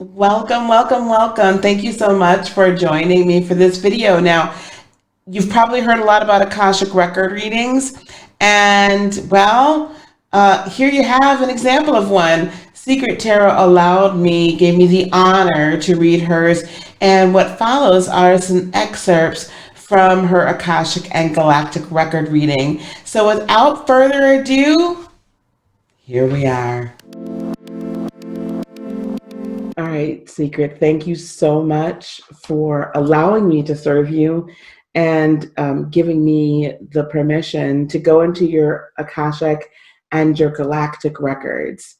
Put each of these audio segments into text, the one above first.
Welcome, welcome, welcome. Thank you so much for joining me for this video. Now, you've probably heard a lot about Akashic record readings, and here you have an example of one. Secret Tarot gave me the honor to read hers, and what follows are some excerpts from her Akashic and Galactic record reading. So without further ado, here we are. All right, Secret, thank you so much for allowing me to serve you and giving me the permission to go into your Akashic and your Galactic records.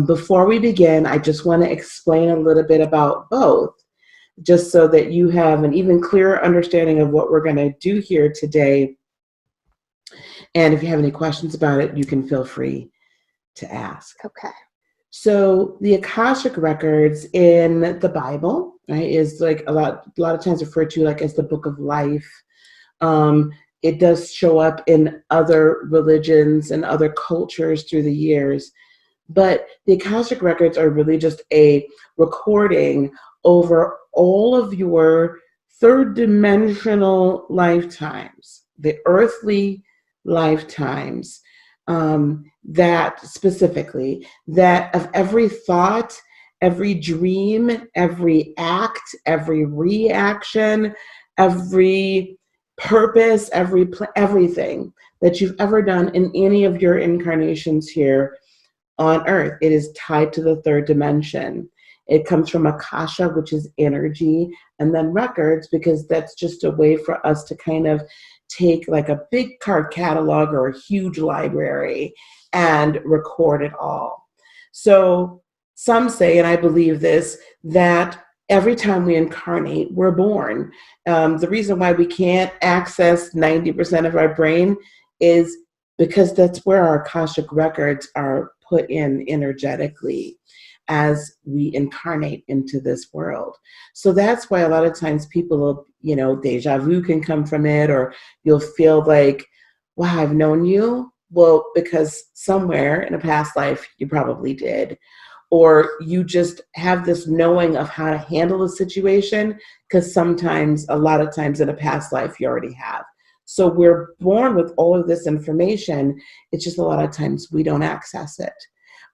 Before we begin, I just want to explain a little bit about both, just so that you have an even clearer understanding of what we're going to do here today. And if you have any questions about it, you can feel free to ask. Okay. So the Akashic records in the Bible, right, is like a lot of times referred to like as the book of life. It does show up in other religions and other cultures through the years, but the Akashic records are really just a recording over all of your third dimensional lifetimes, the earthly lifetimes. That specifically, that of every thought, every dream, every act, every reaction, every purpose, everything that you've ever done in any of your incarnations here on Earth, it is tied to the third dimension. It comes from Akasha, which is energy, and then records, because that's just a way for us to kind of take like a big card catalog or a huge library and record it all. So some say, and I believe this, that every time we incarnate, we're born. The reason why we can't access 90% of our brain is because that's where our Akashic records are put in energetically as we incarnate into this world. So that's why a lot of times people will, deja vu can come from it, or you'll feel like, wow, I've known you. Well, because somewhere in a past life, you probably did. Or you just have this knowing of how to handle a situation, because a lot of times in a past life, you already have. So we're born with all of this information. It's just a lot of times we don't access it,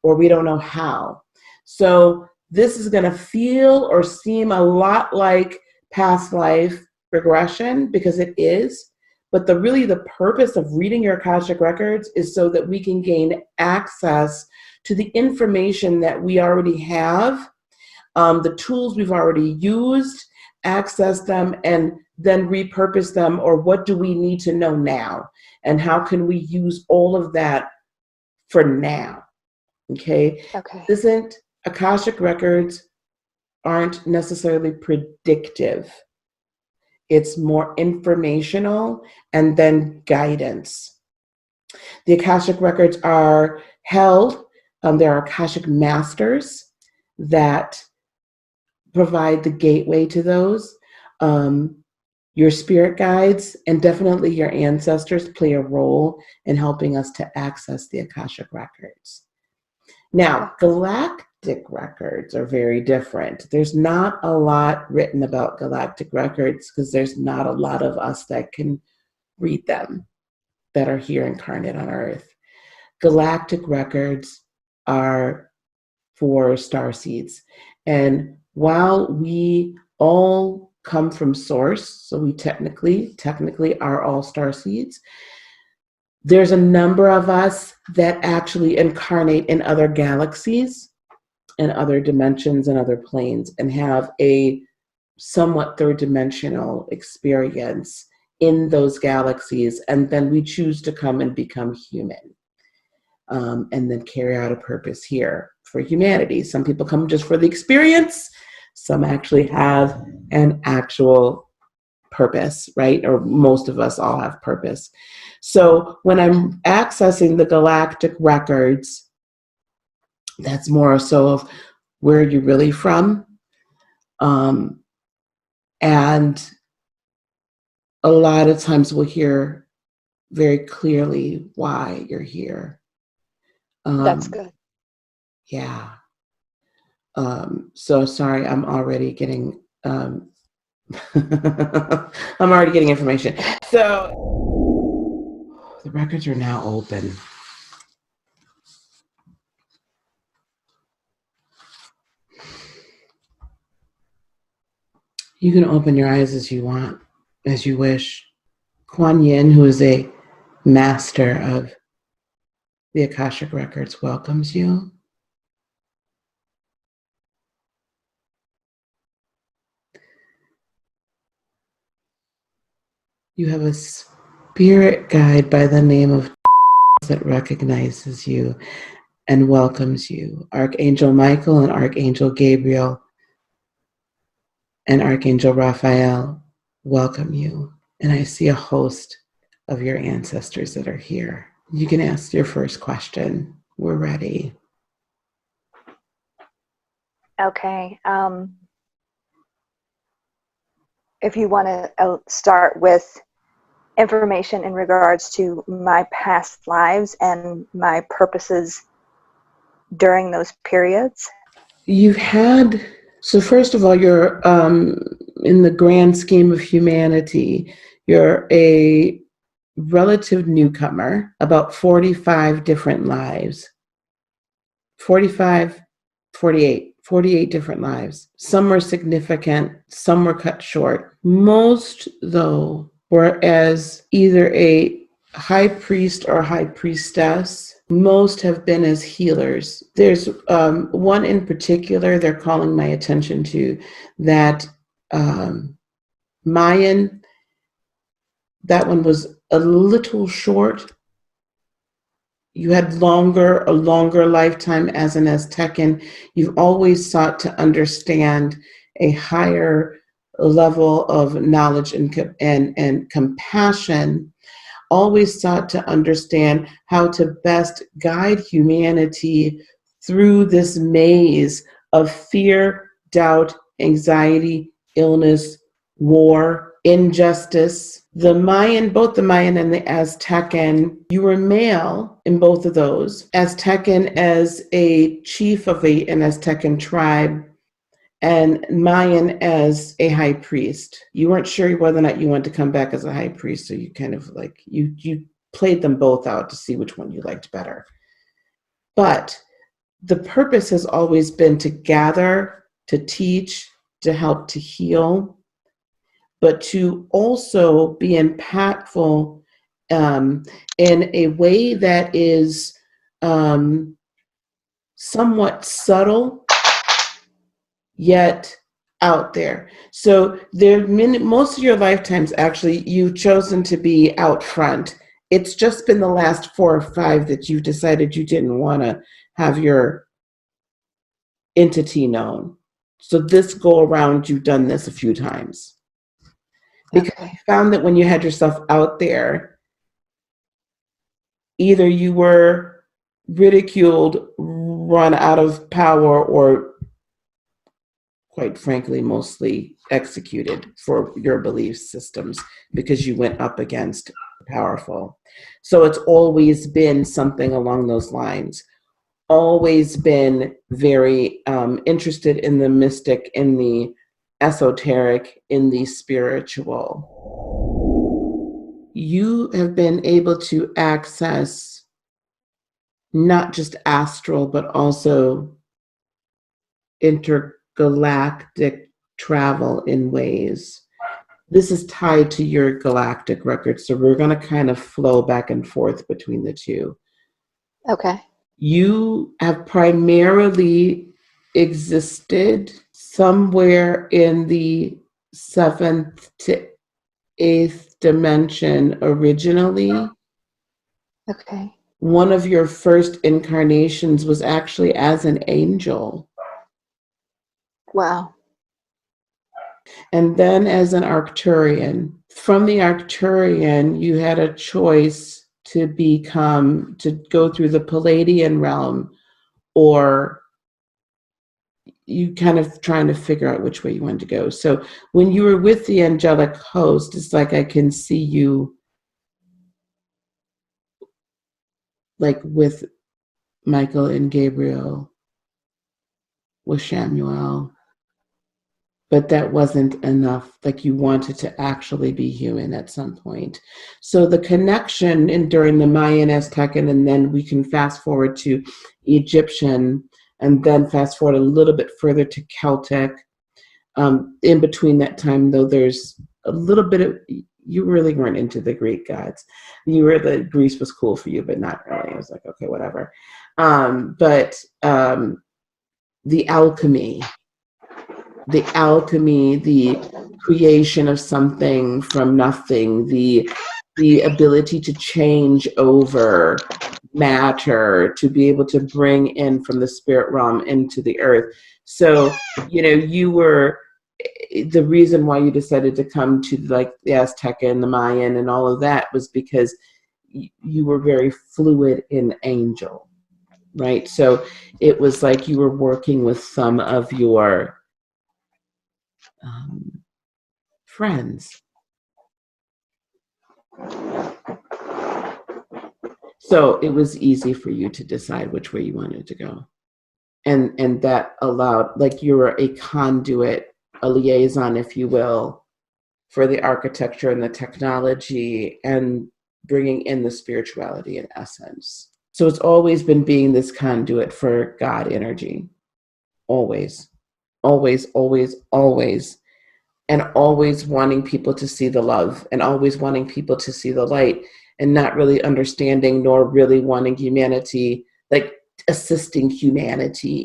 or we don't know how. So this is going to feel or seem a lot like past life regression, because it is. But the purpose of reading your Akashic records is so that we can gain access to the information that we already have, the tools we've already used, access them, and then repurpose them, or what do we need to know now? And how can we use all of that for now? Okay. Akashic records aren't necessarily predictive. It's more informational and then guidance. The Akashic records are held. There are Akashic masters that provide the gateway to those. Your spirit guides and definitely your ancestors play a role in helping us to access the Akashic records. Now, galactic records are very different. There's not a lot written about galactic records because there's not a lot of us that can read them that are here incarnate on Earth. Galactic records are for starseeds. And while we all come from source, so we technically are all starseeds, there's a number of us that actually incarnate in other galaxies and other dimensions and other planes and have a somewhat third dimensional experience in those galaxies. And then we choose to come and become human, and then carry out a purpose here for humanity. Some people come just for the experience. Some actually have an actual purpose, right? Or most of us all have purpose. So when I'm accessing the galactic records, that's more so of where you're really from. And a lot of times we'll hear very clearly why you're here. That's good. Yeah. So sorry, I'm already getting I'm already getting information. So the records are now open. You can open your eyes as you want, as you wish. Kuan Yin, who is a master of the Akashic records, welcomes you. You have a spirit guide by the name of that recognizes you and welcomes you. Archangel Michael and Archangel Gabriel and Archangel Raphael welcome you. And I see a host of your ancestors that are here. You can ask your first question. We're ready. Okay. If you want to start with information in regards to my past lives and my purposes during those periods. You've had, so first of all, you're in the grand scheme of humanity, you're a relative newcomer, about 45 different lives. 48 different lives. Some were significant, some were cut short. Most, though, were as either a high priest or high priestess. Most have been as healers. There's one in particular they're calling my attention to, that Mayan, that one was a little short. You had a longer lifetime as an Aztecan. You've always sought to understand a higher level of knowledge and compassion. Always sought to understand how to best guide humanity through this maze of fear, doubt, anxiety, illness, war, injustice. Both the Mayan and the Aztecan, you were male in both of those. Aztecan as a chief of an Aztecan tribe, and Mayan as a high priest. You weren't sure whether or not you wanted to come back as a high priest, so you kind of like, you played them both out to see which one you liked better. But the purpose has always been to gather, to teach, to help, to heal, but to also be impactful in a way that is somewhat subtle, yet out there. So most of your lifetimes, actually, you've chosen to be out front. It's just been the last 4 or 5 that you've decided you didn't want to have your entity known. So this go around, you've done this a few times. Because you found that when you had yourself out there, either you were ridiculed, run out of power, or quite frankly, mostly executed for your belief systems because you went up against powerful. So it's always been something along those lines. Always been very interested in the mystic, in the esoteric, in the spiritual. You have been able to access not just astral, but also intergalactic travel in ways. This is tied to your galactic record, so we're going to kind of flow back and forth between the two. Okay. You have primarily existed somewhere in the 7th to 8th dimension originally. Okay. One of your first incarnations was actually as an angel. Wow. And then as an Arcturian. From the Arcturian, you had a choice to go through the Palladian realm, or you kind of trying to figure out which way you wanted to go. So when you were with the angelic host, it's like I can see you like with Michael and Gabriel with Shamuel, but that wasn't enough. Like, you wanted to actually be human at some point. So the connection during the Mayan, Aztec, and then we can fast forward to Egyptian, and then fast forward a little bit further to Celtic. In between that time, though, there's a little bit of, you really weren't into the Greek gods. Greece was cool for you, but not really. It was like, okay, whatever. But the alchemy, the creation of something from nothing, the ability to change over matter, to be able to bring in from the spirit realm into the earth. So, you were, the reason why you decided to come to like the Aztec and the Mayan and all of that was because you were very fluid in angel, right? So it was like you were working with some of your friends. So it was easy for you to decide which way you wanted to go. And that allowed, like, you were a conduit, a liaison, if you will, for the architecture and the technology and bringing in the spirituality in essence. So it's always been being this conduit for God energy. Always, always, always, always. And always wanting people to see the love, and always wanting people to see the light, and not really understanding nor really wanting humanity, like assisting humanity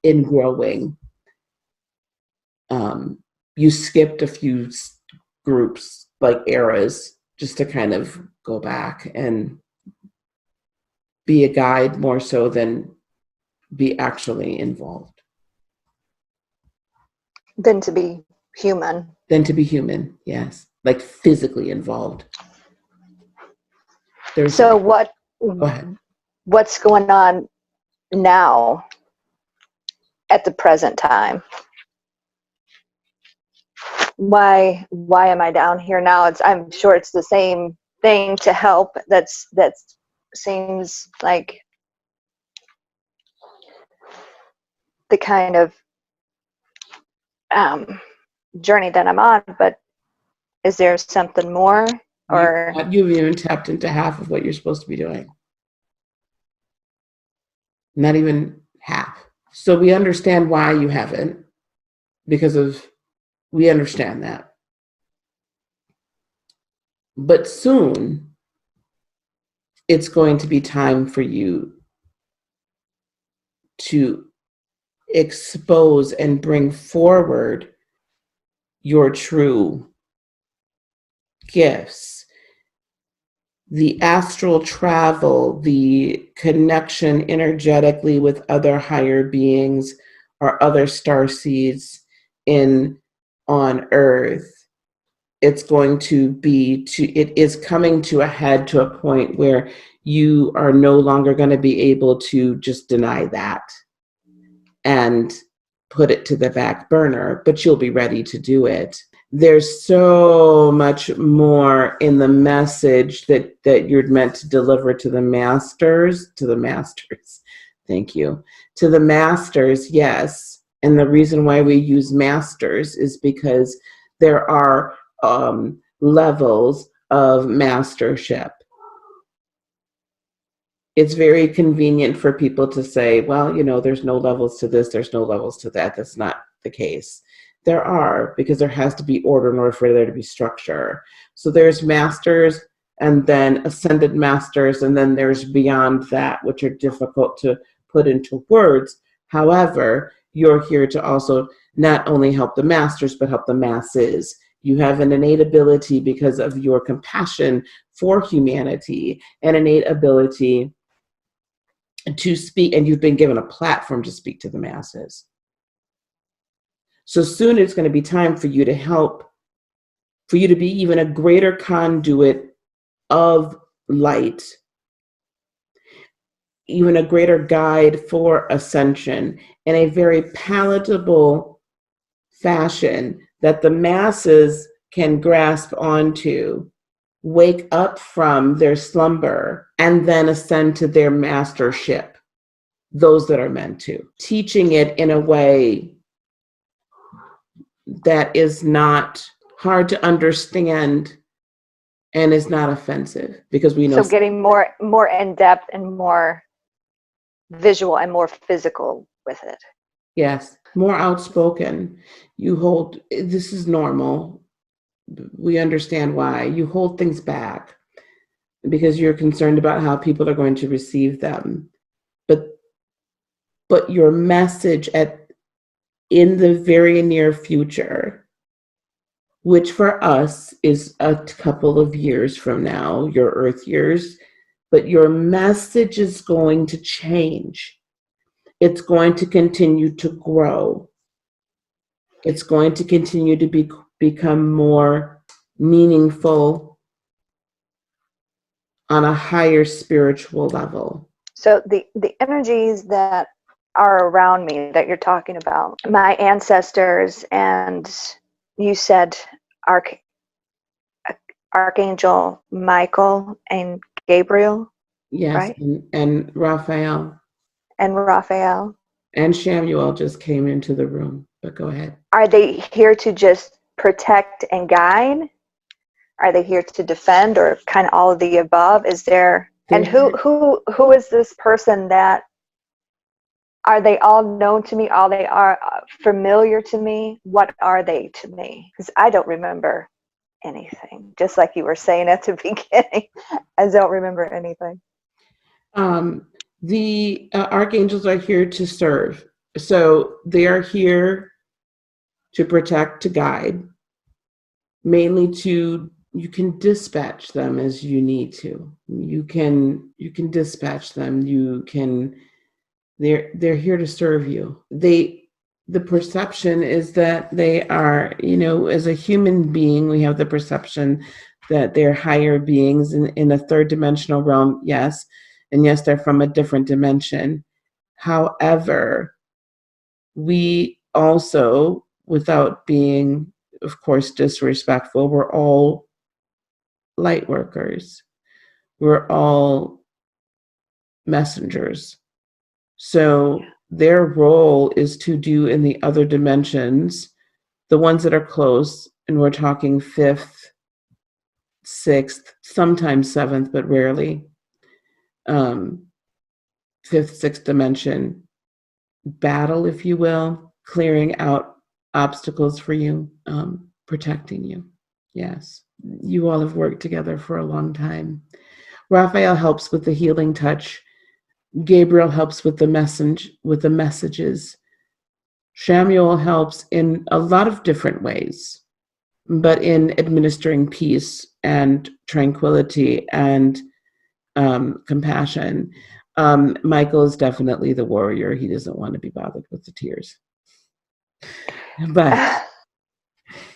in growing. You skipped a few groups, like eras, just to kind of go back and be a guide more so than be actually involved. Than to be human. Yes. Like physically involved. So go ahead. What's going on now at the present time? Why am I down here now? I'm sure it's the same thing to help. That seems like the kind of journey that I'm on, but is there something more? Or you've even tapped into half of what you're supposed to be doing. Not even half. So we understand why you haven't, we understand that. But soon, it's going to be time for you to expose and bring forward your true gifts. The astral travel, the connection energetically with other higher beings or other star seeds on Earth. It's going to be it is coming to a head, to a point where you are no longer going to be able to just deny that and put it to the back burner, but you'll be ready to do it. There's so much more in the message that you're meant to deliver to the masters. Thank you. To the masters, yes. And the reason why we use masters is because there are levels of mastership. It's very convenient for people to say, well, there's no levels to this, there's no levels to that. That's not the case. There are, because there has to be order in order for there to be structure. So there's masters, and then ascended masters, and then there's beyond that, which are difficult to put into words. However, you're here to also not only help the masters, but help the masses. You have an innate ability, because of your compassion for humanity, an innate ability to speak, and you've been given a platform to speak to the masses. So soon it's going to be time for you to help, for you to be even a greater conduit of light, even a greater guide for ascension in a very palatable fashion that the masses can grasp onto, wake up from their slumber, and then ascend to their mastership. those that are meant to. Teaching it in a way that is not hard to understand and is not offensive, because we know. So getting more in depth and more visual and more physical with it. Yes, more outspoken. You hold, this is normal. We understand why. You hold things back because you're concerned about how people are going to receive them. But your message in the very near future, which for us is a couple of years from now, your Earth years, but your message is going to change. It's going to continue to grow. It's going to continue to become more meaningful on a higher spiritual level. So the energies that are around me that you're talking about, my ancestors, and you said Archangel Michael and Gabriel. Yes, right? and Raphael. And Raphael. And Samuel just came into the room, but go ahead. Are they here to just protect and guide? Are they here to defend, or kind of all of the above? Is there, and who is this person that, are they all known to me? Are they familiar to me? What are they to me? Because I don't remember anything. Just like you were saying at the beginning, I don't remember anything. The archangels are here to serve. So they are here to protect, to guide, mainly you can dispatch them as you need to. You can dispatch them. They're here to serve you. The perception is that they are, as a human being, we have the perception that they're higher beings in a third dimensional realm. Yes. And yes, they're from a different dimension. However, we also, without being, of course, disrespectful, we're all light workers. We're all messengers. So their role is to do in the other dimensions, the ones that are close, and we're talking 5th, 6th, sometimes 7th, but rarely 5th, 6th dimension battle, if you will, clearing out obstacles for you, protecting you. Yes, you all have worked together for a long time. Raphael helps with the healing touch. Gabriel helps with the messages. Samuel helps in a lot of different ways, but in administering peace and tranquility and compassion. Michael is definitely the warrior. He doesn't want to be bothered with the tears, but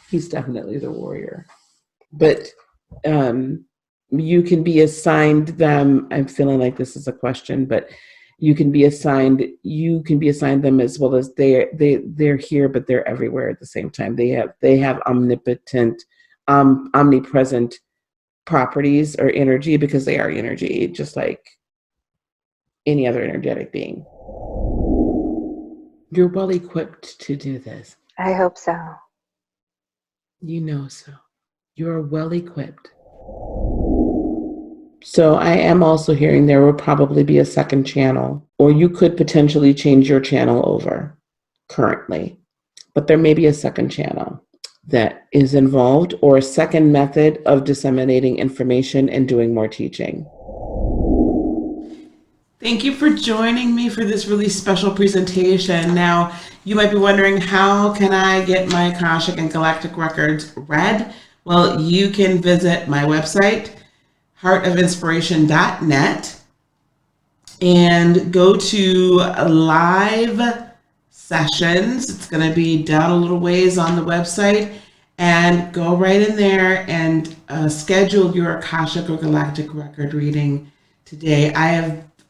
he's definitely the warrior. But you can be assigned them. I'm feeling like this is a question, but you can be assigned them as well, as they're here, but they're everywhere at the same time. They have omnipotent, omnipresent properties or energy, because they are energy, just like any other energetic being. You're well equipped to do this. I hope so. You know so. You're well equipped. So I am also hearing there will probably be a second channel, or you could potentially change your channel over currently, but there may be a second channel that is involved, or a second method of disseminating information and doing more teaching. Thank you for joining me for this really special presentation. Now, you might be wondering, how can I get my Akashic and Galactic records read? Well, you can visit my website, heartofinspiration.net, and go to live sessions. It's going to be down a little ways on the website, and go right in there and schedule your Akashic or Galactic record reading today.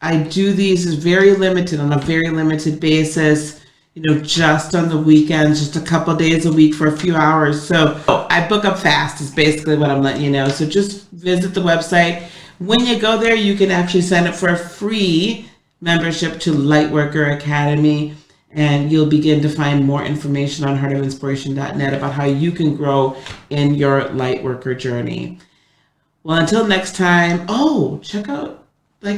I do these as on a very limited basis, just on the weekends, just a couple days a week for a few hours. So I book up fast is basically what I'm letting you know. So just visit the website. When you go there, you can actually sign up for a free membership to Lightworker Academy, and you'll begin to find more information on heartofinspiration.net about how you can grow in your Lightworker journey. Well, until next time, check out,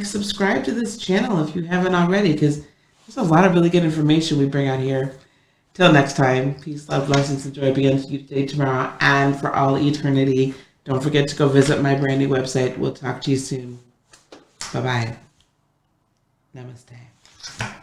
subscribe to this channel if you haven't already, because there's a lot of really good information we bring out here. Till next time, peace, love, blessings, and joy begin to you today, tomorrow, and for all eternity. Don't forget to go visit my brand new website. We'll talk to you soon. Bye-bye. Namaste.